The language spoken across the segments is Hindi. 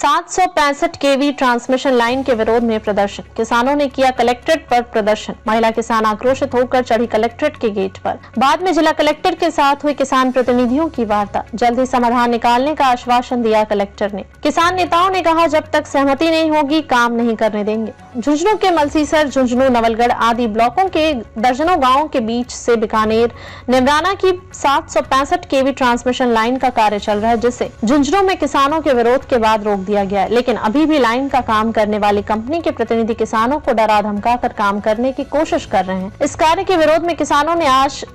765 केवी ट्रांसमिशन लाइन के विरोध में प्रदर्शन। किसानों ने किया कलेक्ट्रेट पर प्रदर्शन। महिला किसान आक्रोशित होकर चढ़ी कलेक्ट्रेट के गेट पर। बाद में जिला कलेक्टर के साथ हुई किसान प्रतिनिधियों की वार्ता। जल्द ही समाधान निकालने का आश्वासन दिया कलेक्टर ने। किसान नेताओं ने कहा, जब तक सहमति नहीं होगी काम नहीं करने देंगे। झुंझुनू के मलसीसर, झुंझुनू, नवलगढ़ आदि ब्लॉकों के दर्जनों गाँव के बीच से बीकानेर, निमराना की 765 केवी ट्रांसमिशन लाइन का कार्य चल रहा है, जिसे झुंझुनू में किसानों के विरोध के बाद रोक दिया गया है। लेकिन अभी भी लाइन का काम करने वाली कंपनी के प्रतिनिधि किसानों को डरा धमका कर काम करने की कोशिश कर रहे हैं। इस कार्य के विरोध में किसानों ने आज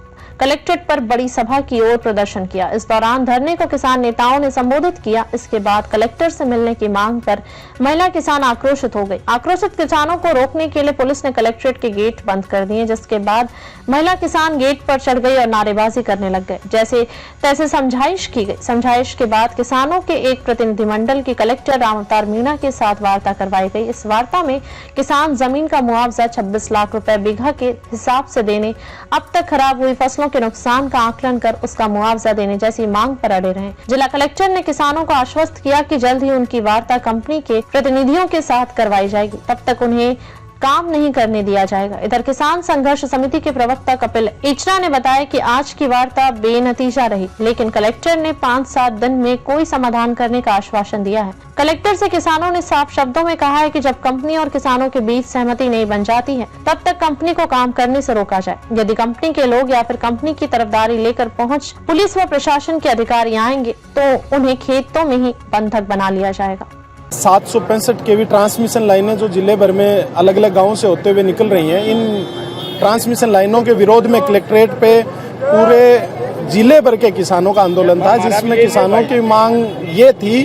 कलेक्ट्रेट पर बड़ी सभा की ओर प्रदर्शन किया। इस दौरान धरने को किसान नेताओं ने संबोधित किया। इसके बाद कलेक्टर से मिलने की मांग पर महिला किसान आक्रोशित हो गई। आक्रोशित किसानों को रोकने के लिए पुलिस ने कलेक्ट्रेट के गेट बंद कर दिए, जिसके बाद महिला किसान गेट पर चढ़ गई और नारेबाजी करने लग गए। जैसे तैसे समझाइश की गई। समझाइश के बाद किसानों के एक प्रतिनिधिमंडल की कलेक्टर राम अवतार मीणा के साथ वार्ता करवाई गई। इस वार्ता में किसान जमीन का मुआवजा 26 लाख रुपए बीघा के हिसाब से देने, अब तक खराब हुई फसलों के नुकसान का आकलन कर उसका मुआवजा देने जैसी मांग पर अड़े रहे। जिला कलेक्टर ने किसानों को आश्वस्त किया कि जल्द ही उनकी वार्ता कंपनी के प्रतिनिधियों के साथ करवाई जाएगी, तब तक उन्हें काम नहीं करने दिया जाएगा। इधर किसान संघर्ष समिति के प्रवक्ता कपिल इचरा ने बताया कि आज की वार्ता बेनतीजा रही, लेकिन कलेक्टर ने 5-7 दिन में कोई समाधान करने का आश्वासन दिया है। कलेक्टर से किसानों ने साफ शब्दों में कहा है कि जब कंपनी और किसानों के बीच सहमति नहीं बन जाती है, तब तक कंपनी को काम करने से रोका जाए। यदि कंपनी के लोग या फिर कंपनी की तरफदारी लेकर पहुँच पुलिस व प्रशासन के अधिकारी आएंगे तो उन्हें खेतों में ही बंधक बना लिया जाएगा। 765 केवी ट्रांसमिशन लाइनें जो जिले भर में अलग अलग गांवों से होते हुए निकल रही हैं, इन ट्रांसमिशन लाइनों के विरोध में कलेक्ट्रेट पे पूरे जिले भर के किसानों का आंदोलन था, जिसमें किसानों की मांग ये थी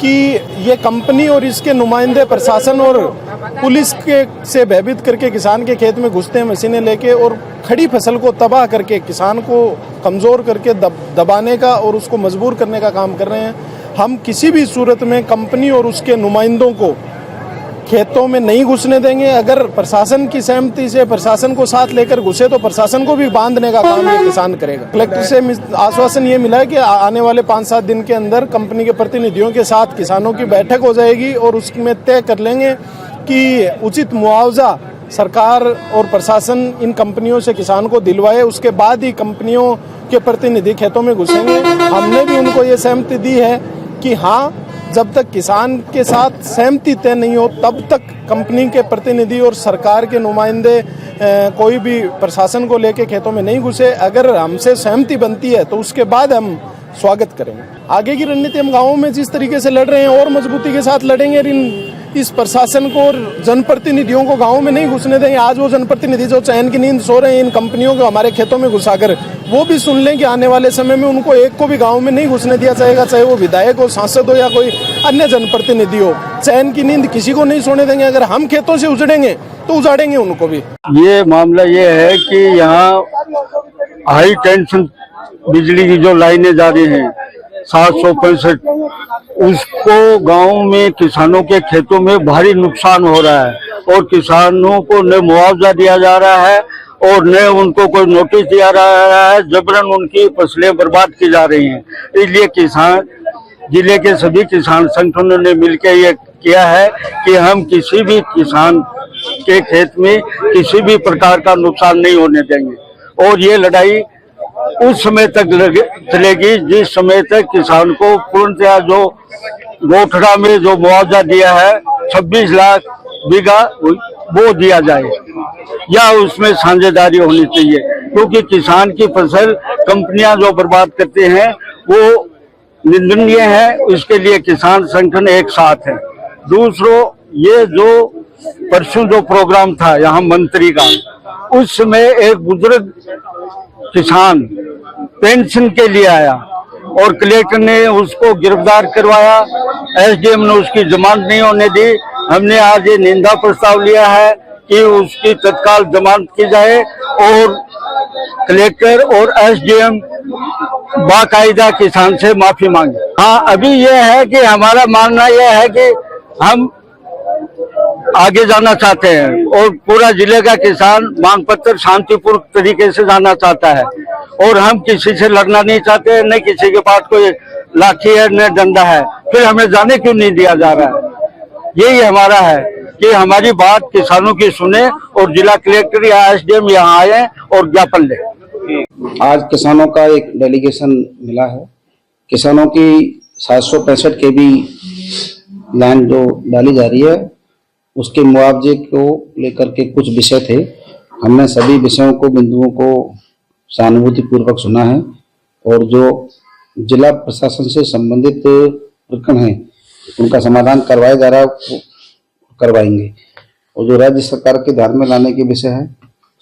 कि ये कंपनी और इसके नुमाइंदे प्रशासन और पुलिस के से भयभीत करके किसान के खेत में घुसते हैं मशीनें लेके और खड़ी फसल को तबाह करके किसान को कमज़ोर करके दबाने का और उसको मजबूर करने का काम कर रहे हैं। हम किसी भी सूरत में कंपनी और उसके नुमाइंदों को खेतों में नहीं घुसने देंगे। अगर प्रशासन की सहमति से प्रशासन को साथ लेकर घुसे तो प्रशासन को भी बांधने का काम ये किसान करेगा। कलेक्टर से आश्वासन ये मिला है कि आने वाले 5-7 दिन के अंदर कंपनी के प्रतिनिधियों के साथ किसानों की बैठक हो जाएगी और उसमें तय कर लेंगे कि उचित मुआवजा सरकार और प्रशासन इन कंपनियों से किसान को दिलवाए। उसके बाद ही कंपनियों के प्रतिनिधि खेतों में घुसेंगे। हमने भी उनको ये सहमति दी है कि हाँ, जब तक किसान के साथ सहमति तय नहीं हो तब तक कंपनी के प्रतिनिधि और सरकार के नुमाइंदे कोई भी प्रशासन को लेके खेतों में नहीं घुसे। अगर हमसे सहमति बनती है तो उसके बाद हम स्वागत करेंगे। आगे की रणनीति हम गाँवों में जिस तरीके से लड़ रहे हैं और मजबूती के साथ लड़ेंगे। इस प्रशासन को और जनप्रतिनिधियों को गाँव में नहीं घुसने देंगे। आज वो जनप्रतिनिधि जो चैन की नींद सो रहे हैं इन कंपनियों को हमारे खेतों में घुसाकर, वो भी सुन लें कि आने वाले समय में उनको एक को भी गाँव में नहीं घुसने दिया जाएगा, चाहे वो विधायक हो, सांसद हो या कोई अन्य जनप्रतिनिधि हो। चैन की नींद किसी को नहीं सोने देंगे। अगर हम खेतों से उजड़ेंगे तो उजाड़ेंगे उनको भी। ये मामला ये है कि यहाँ हाई टेंशन बिजली की जो लाइनें जा रही हैं 765, उसको गांव में किसानों के खेतों में भारी नुकसान हो रहा है और किसानों को न मुआवजा दिया जा रहा है और न उनको कोई नोटिस दिया रहा है। जबरन उनकी फसलें बर्बाद की जा रही हैं। इसलिए किसान जिले के सभी किसान संगठनों ने मिलकर ये किया है कि हम किसी भी किसान के खेत में किसी भी प्रकार का नुकसान नहीं होने देंगे और ये लड़ाई उस समय तक चलेगी जिस समय तक किसान को पूर्णतः जो गोठड़ा में जो मुआवजा दिया है 26 लाख बीघा वो दिया जाए या उसमें साझेदारी होनी चाहिए, क्योंकि किसान की फसल कंपनियां जो बर्बाद करते हैं वो निंदनीय है। इसके लिए किसान संगठन एक साथ है। दूसरों, ये जो परसों जो प्रोग्राम था यहाँ मंत्री का, उस समय एक बुजुर्ग किसान पेंशन के लिए आया और कलेक्टर ने उसको गिरफ्तार करवाया। एसडीएम ने उसकी जमानत नहीं होने दी। हमने आज ये निंदा प्रस्ताव लिया है कि उसकी तत्काल जमानत की जाए और कलेक्टर और एसडीएम बाकायदा किसान से माफी मांगे। हाँ, अभी यह है कि हमारा मानना यह है कि हम आगे जाना चाहते हैं और पूरा जिले का किसान मांग पत्र शांतिपूर्ण तरीके से जाना चाहता है और हम किसी से लड़ना नहीं चाहते, न किसी के पास कोई लाठी है न डंडा है, फिर हमें जाने क्यों नहीं दिया जा रहा है? यही हमारा है कि हमारी बात किसानों की सुने और जिला कलेक्टर या एसडीएम यहाँ आए और ज्ञापन ले। आज किसानों का एक डेलीगेशन मिला है। किसानों की 765 केवी लाइन जो डाली जा रही है उसके मुआवजे को लेकर के कुछ विषय थे। हमने सभी विषयों को, बिंदुओं को सहानुभूति पूर्वक सुना है और जो जिला प्रशासन से संबंधित प्रकरण है उनका समाधान करवाया जा रहा है, वो करवाएंगे। और जो राज्य सरकार के ध्यान में लाने के विषय है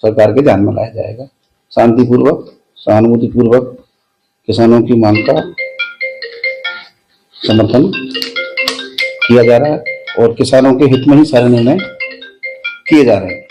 सरकार के ध्यान में लाया जाएगा। शांतिपूर्वक, सहानुभूतिपूर्वक किसानों की मांग का समर्थन किया जा रहा है और किसानों के हित में ही सारे निर्णय किए जा रहे हैं।